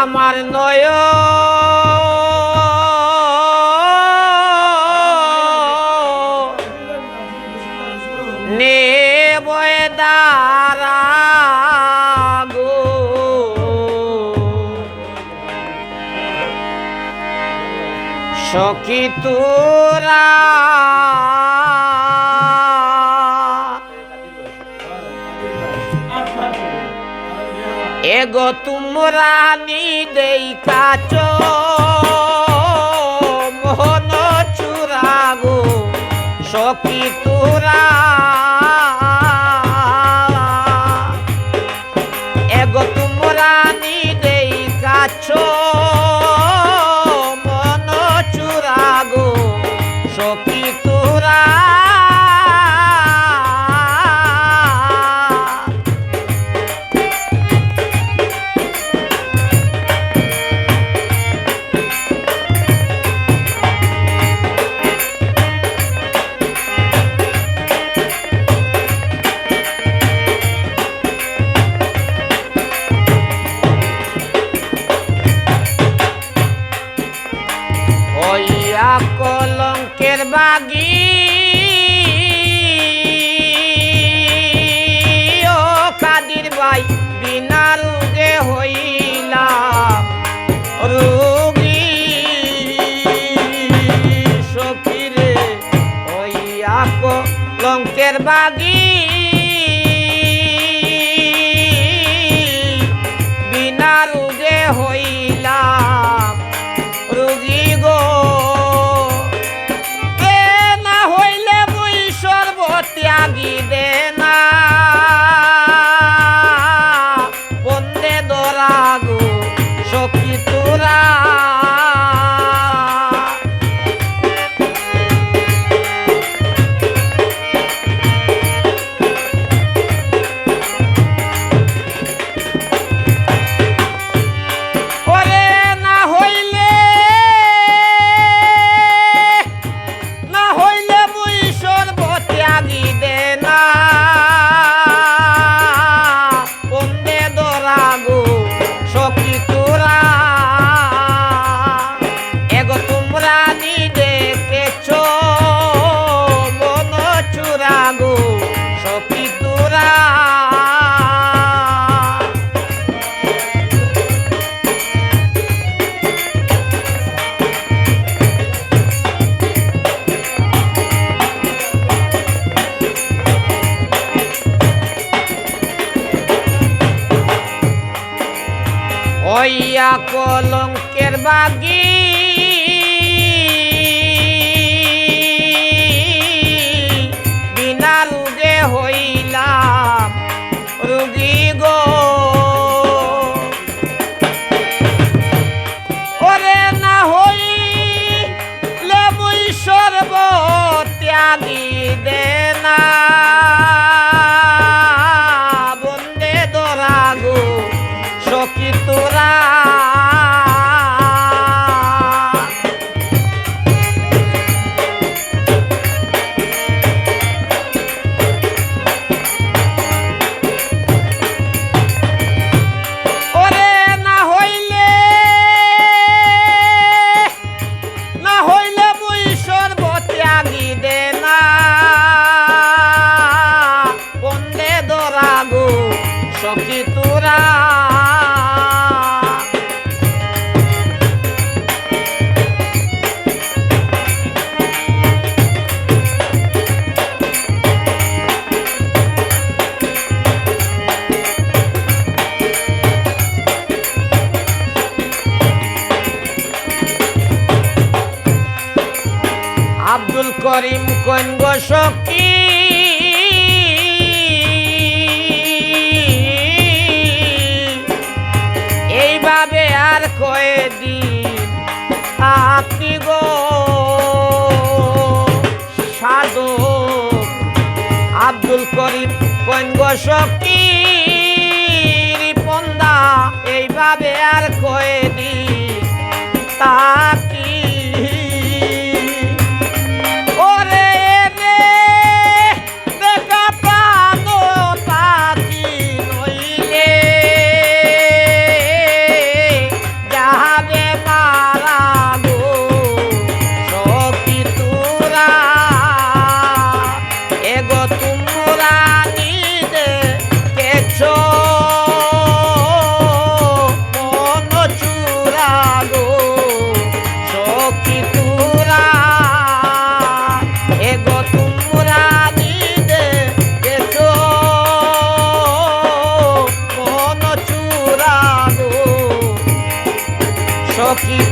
আমার নয়নে বয়ে দাঁড়া গো সখী তোরা এগো তোমরা নি দেখাছ মোহন চূড়া গো সখী তোরা এগো তোমরা নি দেখাছ মন চূড়া গো সখী তোরা কলঙ্কের বাগি ও কাদির ভাই বিনা রোগে হইলাম রোগী সখী রে হইয়া কলঙ্কের বাগি বিনা রোগে হইলাম রোগী গো ত্যাগী দে না বন্দে দরা গো সখী তোরা হইয়া কলঙ্কের বাগি বিনা রোগে হইলাম রোগী গো ওরে না হইলে মুই সর্বত্যাগী দে না বন্দে দরা গো সখী তোরা ওরে না হইলে মুই সর্বত্যাগী দে না বন্দে দরা গো সখী তোরা আব্দুল করিম কইন গো সখী এইভাবে আর কয়েকদিন আপনি গো সাধক আব্দুল করিম কইন গো সখী রিপন্দা এইভাবে আর কয়েকদিন তাকি কি